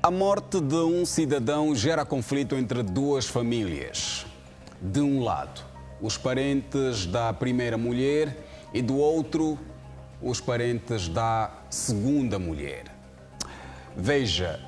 A morte de um cidadão gera conflito entre duas famílias. De um lado, os parentes da primeira mulher e do outro, os parentes da segunda mulher. Veja,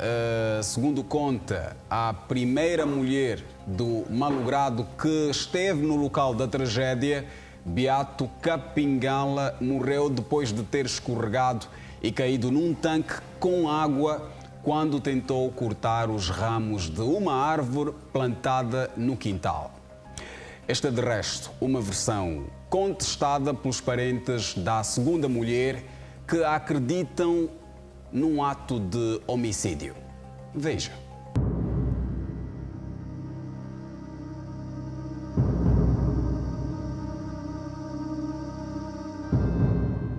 segundo conta a primeira mulher do malogrado que esteve no local da tragédia, Beato Capingala morreu depois de ter escorregado e caído num tanque com água quando tentou cortar os ramos de uma árvore plantada no quintal. Esta é, de resto, uma versão contestada pelos parentes da segunda mulher que acreditam num ato de homicídio. Veja.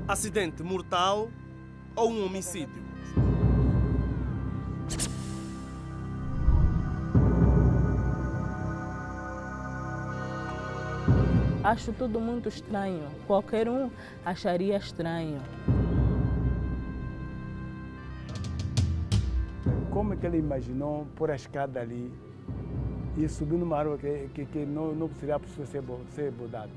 Acidente mortal ou um homicídio? Acho tudo muito estranho. Qualquer um acharia estranho. Como é que ele imaginou pôr a escada ali e subir numa árvore que não seria possível ser bodado?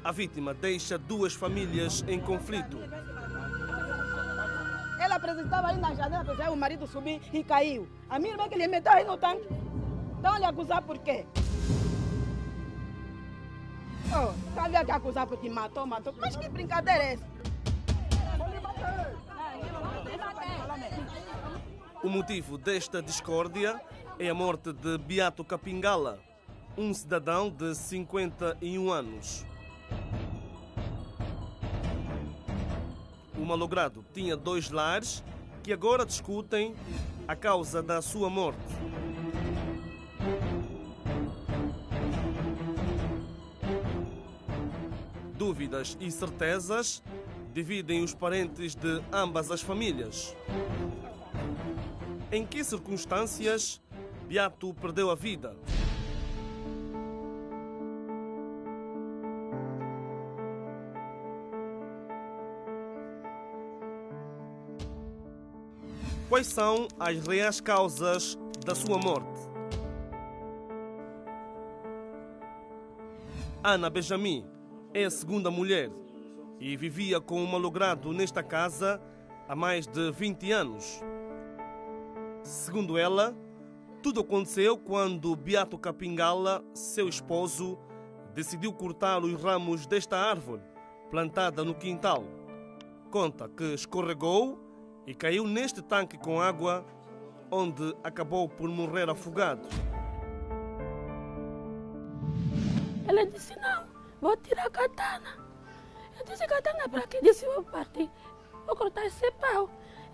A vítima deixa duas famílias em conflito. Ela apresentava aí na janela, para o marido subir e caiu. A minha irmã que ele meteu aí no tanque. Então ele acusar por quê? Oh, havia que acusar porque matou. Mas que brincadeira é essa? O motivo desta discórdia é a morte de Beato Capingala, um cidadão de 51 anos. O malogrado tinha dois lares que agora discutem a causa da sua morte. Dúvidas e certezas dividem os parentes de ambas as famílias. Em que circunstâncias Beato perdeu a vida? Quais são as reais causas da sua morte? Ana Benjamin é a segunda mulher e vivia com o malogrado nesta casa há mais de 20 anos. Segundo ela, tudo aconteceu quando Beato Capingala, seu esposo, decidiu cortar os ramos desta árvore plantada no quintal. Conta que escorregou e caiu neste tanque com água, onde acabou por morrer afogado. Ela disse, não, vou tirar a katana. Eu disse, katana para quê? Disse, vou partir, vou cortar esse pau.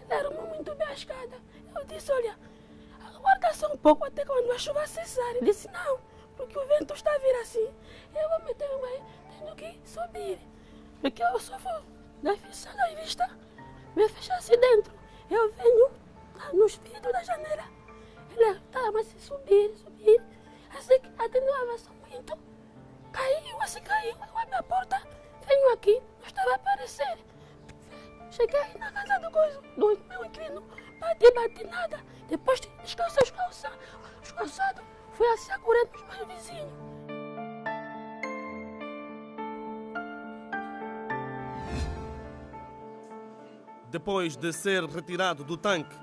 Ela arrumou muito bem a escada. Eu disse, olha, aguarda só um pouco até quando a chuva cessar. Ele disse, não, porque o vento está a vir assim. Eu vou meter o meio, tenho que subir. Porque eu só vou da vista, me fechasse dentro. Eu venho nos vidros da janela. Ele estava a subir. Assim que atenuava muito. Caiu. Eu abri a porta, venho aqui, não estava a aparecer. Cheguei na casa do meu inquilino, bati nada. Depois descansei os calçados, fui assim acurando os meus vizinhos. Depois de ser retirado do tanque,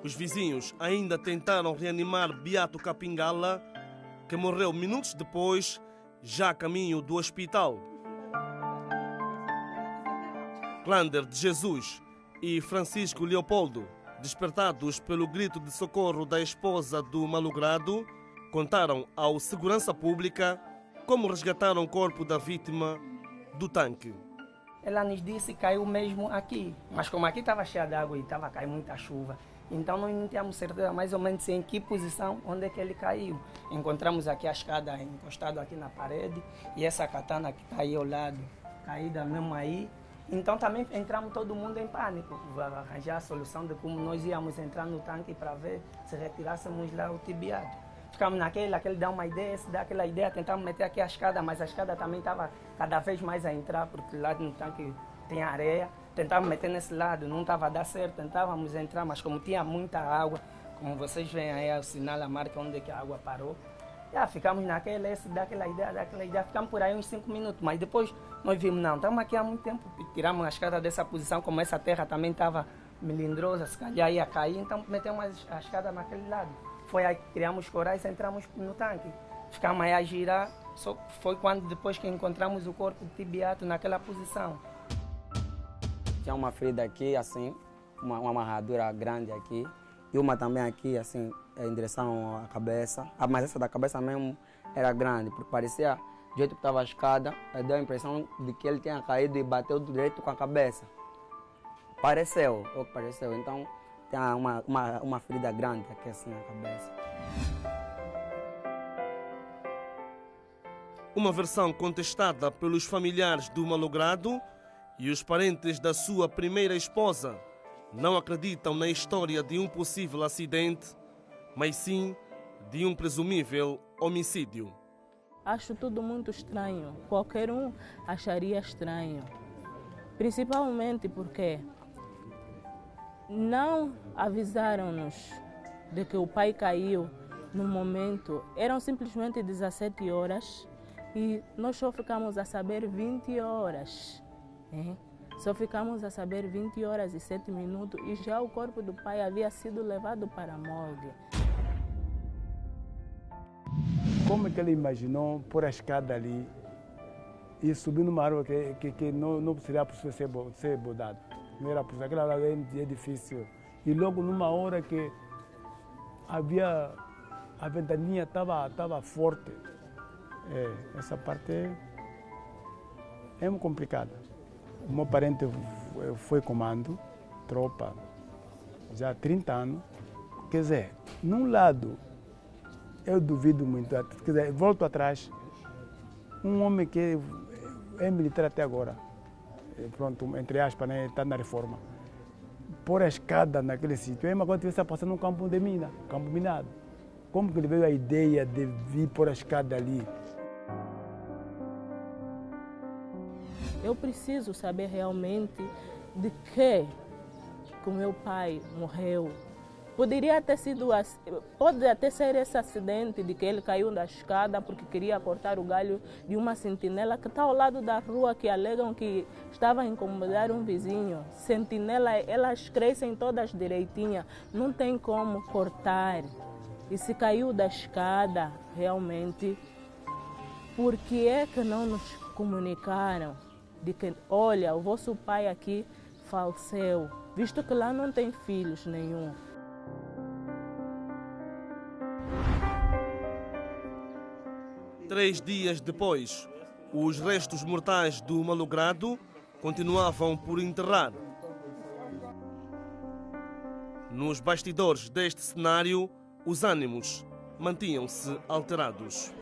os vizinhos ainda tentaram reanimar Beato Capingala, que morreu minutos depois, já a caminho do hospital. Clander de Jesus e Francisco Leopoldo, despertados pelo grito de socorro da esposa do malogrado, contaram ao segurança pública como resgataram o corpo da vítima do tanque. Ela nos disse que caiu mesmo aqui, mas como aqui estava cheia de água e estava caindo muita chuva, então nós não tínhamos certeza mais ou menos em que posição, onde é que ele caiu. Encontramos aqui a escada encostada aqui na parede e essa katana que está aí ao lado, caída mesmo aí. Então também entramos todo mundo em pânico, arranjar a solução de como nós íamos entrar no tanque para ver se retirássemos lá o tibiado. Ficamos aquele dá uma ideia, esse dá aquela ideia, tentamos meter aqui a escada, mas a escada também estava cada vez mais a entrar, porque lá no tanque tem areia. tentávamos meter nesse lado, não estava a dar certo, tentávamos entrar, mas como tinha muita água, como vocês veem aí o sinal, a marca onde que a água parou, ficamos daquela ideia, ficamos por aí uns 5 minutos, mas depois nós vimos, não, estamos aqui há muito tempo, tiramos a escada dessa posição, como essa terra também estava melindrosa, se calhar ia cair, então metemos a escada naquele lado. Foi aí que criamos corais e entramos no tanque. Ficamos aí a girar, só foi quando depois que encontramos o corpo de Tibiato naquela posição. Tinha uma ferida aqui, assim, uma amarradura grande aqui, e uma também aqui, assim, em direção à cabeça. Mas essa da cabeça mesmo era grande, porque parecia, do jeito que estava a escada, deu a impressão de que ele tinha caído e bateu direito com a cabeça. Pareceu, é o que pareceu. Então, tem uma ferida grande aqui, assim, na cabeça. Uma versão contestada pelos familiares do malogrado e os parentes da sua primeira esposa não acreditam na história de um possível acidente, mas sim de um presumível homicídio. Acho tudo muito estranho. Qualquer um acharia estranho. Principalmente porque não avisaram-nos de que o pai caiu no momento. Eram simplesmente 17 horas e nós só ficamos a saber 20 horas. Só ficamos a saber 20 horas e 7 minutos e já o corpo do pai havia sido levado para a morgue. Como é que ele imaginou pôr a escada ali e subir numa árvore que não seria possível ser bodado? Não era possível, aquela árvore é difícil. E logo numa hora que a ventaninha estava forte. Essa parte é muito complicada. O meu parente foi comando, tropa, já há 30 anos. Quer dizer, num lado, eu duvido muito. Quer dizer, volto atrás, um homem que é militar até agora, pronto, entre aspas, né, está na reforma, pôr a escada naquele sítio, é uma coisa que está passando num campo de mina, campo minado. Como que ele veio a ideia de vir pôr a escada ali? Eu preciso saber realmente de que o meu pai morreu. Poderia ter sido, pode até ser esse acidente de que ele caiu da escada porque queria cortar o galho de uma sentinela que está ao lado da rua, que alegam que estava a incomodar um vizinho. Sentinela, elas crescem todas direitinhas, não tem como cortar. E se caiu da escada, realmente, por que é que não nos comunicaram de que, olha, o vosso pai aqui faleceu, visto que lá não tem filhos nenhum. Três dias depois, os restos mortais do malogrado continuavam por enterrar. Nos bastidores deste cenário, os ânimos mantinham-se alterados.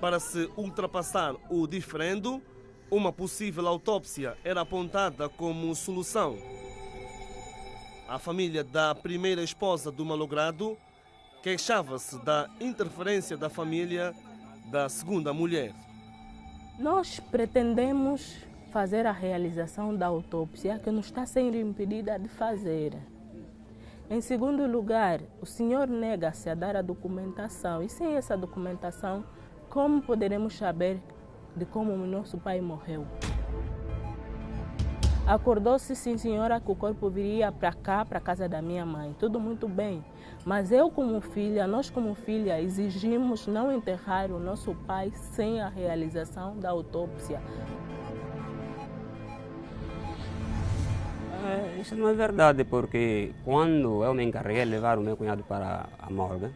Para se ultrapassar o diferendo, uma possível autópsia era apontada como solução. A família da primeira esposa do malogrado queixava-se da interferência da família da segunda mulher. Nós pretendemos fazer a realização da autópsia que nos está sendo impedida de fazer. Em segundo lugar, o senhor nega-se a dar a documentação e sem essa documentação, como poderemos saber de como o nosso pai morreu? Acordou-se, sim senhora, que o corpo viria para cá, para a casa da minha mãe. Tudo muito bem. Mas eu como filha, nós como filha, exigimos não enterrar o nosso pai sem a realização da autópsia. Isso não é verdade, porque quando eu me encarreguei de levar o meu cunhado para a morgue,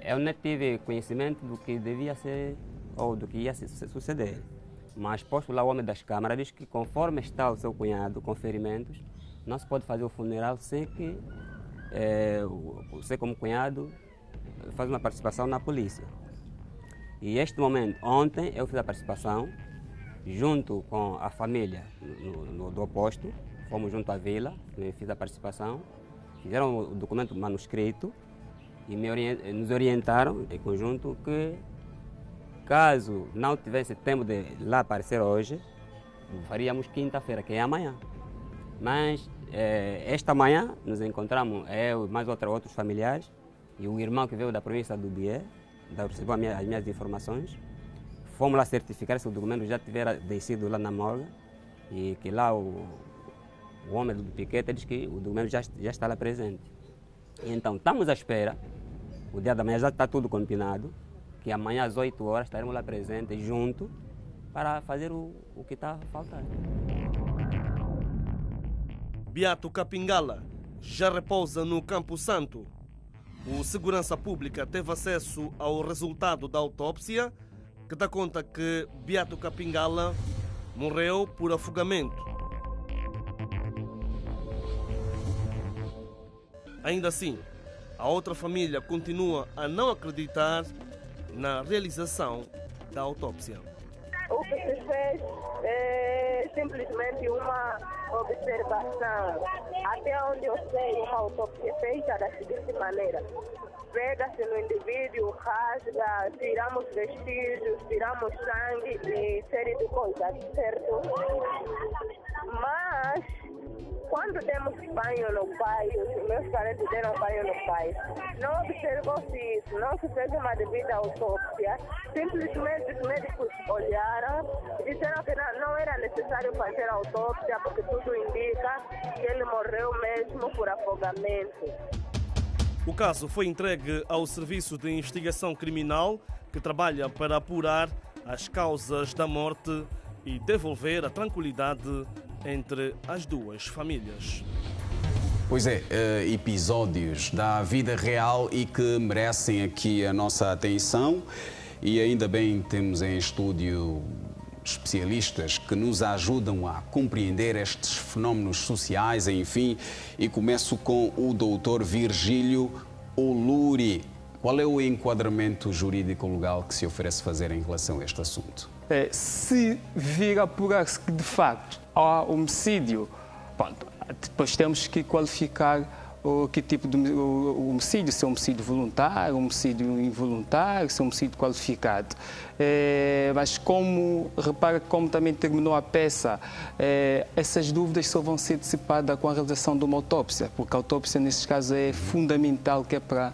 eu não tive conhecimento do que devia ser ou do que ia suceder. Mas posto lá o homem das câmaras, diz que conforme está o seu cunhado com ferimentos, não se pode fazer o funeral sem que você como cunhado faz uma participação na polícia. E este momento, ontem, eu fiz a participação junto com a família do oposto, fomos junto à vila, fiz a participação, fizeram o documento manuscrito e nos orientaram em conjunto que caso não tivesse tempo de lá aparecer hoje, faríamos quinta-feira, que é amanhã. Mas esta manhã nos encontramos, eu e mais outros familiares, e o irmão que veio da província do Bié, recebeu as minhas informações. Fomos lá certificar se o documento já tivera descido lá na morgue e que lá o homem do piquete diz que o documento já está lá presente. E então estamos à espera, o dia da manhã já está tudo combinado, que amanhã às 8 horas estaremos lá presentes juntos para fazer o que está faltando. Beato Capingala já repousa no Campo Santo. O segurança pública teve acesso ao resultado da autópsia, que dá conta que Beato Capingala morreu por afogamento. Ainda assim, a outra família continua a não acreditar na realização da autópsia. O que se fez é simplesmente uma observação. Até onde eu sei, uma autópsia feita da seguinte maneira: pega-se no indivíduo, rasga, tiramos vestígios, tiramos sangue e série de coisas, certo? Mas, quando demos banho no pai, os meus parentes deram banho no pai, não observou-se isso, não se fez uma devida autópsia, simplesmente os médicos olharam e disseram que não era necessário fazer autópsia porque tudo indica que ele morreu mesmo por afogamento. O caso foi entregue ao Serviço de Investigação Criminal, que trabalha para apurar as causas da morte e devolver a tranquilidade entre as duas famílias. Pois é, episódios da vida real e que merecem aqui a nossa atenção, e ainda bem temos em estúdio especialistas que nos ajudam a compreender estes fenómenos sociais, enfim, e começo com o Dr. Virgílio Oluri. Qual é o enquadramento jurídico-legal que se oferece fazer em relação a este assunto? Se vir a apurar-se que de facto há homicídio, pronto, depois temos que qualificar que tipo de homicídio, se é homicídio voluntário, homicídio involuntário, se é homicídio qualificado. Mas repara como também terminou a peça, essas dúvidas só vão ser dissipadas com a realização de uma autópsia, porque a autópsia, nesses casos, é fundamental, que é para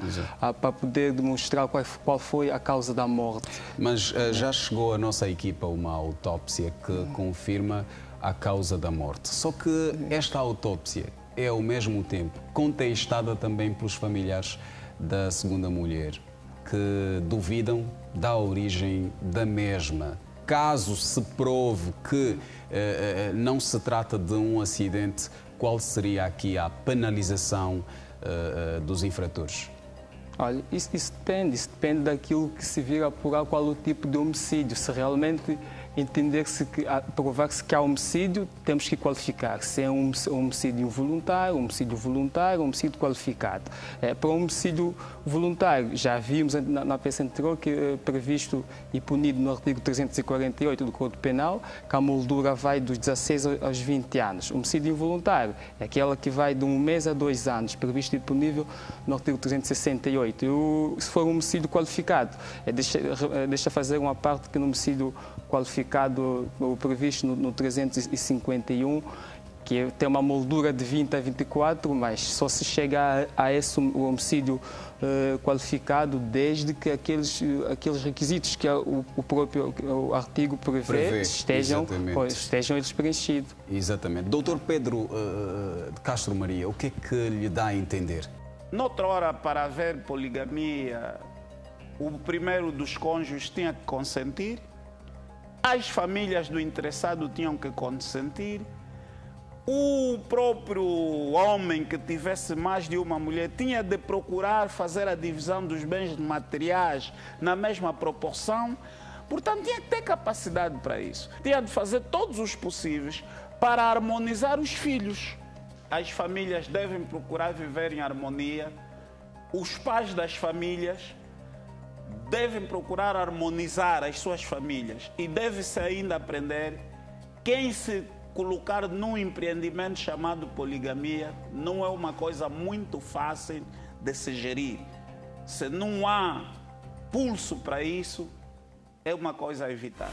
poder demonstrar qual foi a causa da morte. Mas já chegou à nossa equipa uma autópsia que confirma a causa da morte. Só que esta autópsia é, ao mesmo tempo, contestada também pelos familiares da segunda mulher, que duvidam da origem da mesma. Caso se prove que não se trata de um acidente, qual seria aqui a penalização dos infratores? Olha, isso depende daquilo que se vir a apurar, qual o tipo de homicídio. Se realmente provar-se que há homicídio, temos que qualificar se é um homicídio involuntário, homicídio voluntário, homicídio qualificado. Para um homicídio voluntário, já vimos na peça anterior que é previsto e punido no artigo 348 do Código Penal, que a moldura vai dos 16 aos 20 anos. O homicídio involuntário é aquela que vai de 1 mês a 2 anos, previsto e punível no artigo 368. E se for um homicídio qualificado, deixa fazer uma parte que no homicídio qualificado, o previsto no 351, que tem uma moldura de 20 a 24, mas só se chega a esse homicídio qualificado desde que aqueles requisitos que o próprio artigo prevê estejam eles preenchidos. Exatamente. Doutor Pedro de Castro Maria, o que é que lhe dá a entender? Noutra hora, para haver poligamia, o primeiro dos cônjuges tinha que consentir, as famílias do interessado tinham que consentir, o próprio homem que tivesse mais de uma mulher tinha de procurar fazer a divisão dos bens materiais na mesma proporção. Portanto, tinha que ter capacidade para isso. Tinha de fazer todos os possíveis para harmonizar os filhos. As famílias devem procurar viver em harmonia. Os pais das famílias devem procurar harmonizar as suas famílias e deve-se ainda aprender quem se colocar num empreendimento chamado poligamia não é uma coisa muito fácil de se gerir. Se não há pulso para isso, é uma coisa a evitar.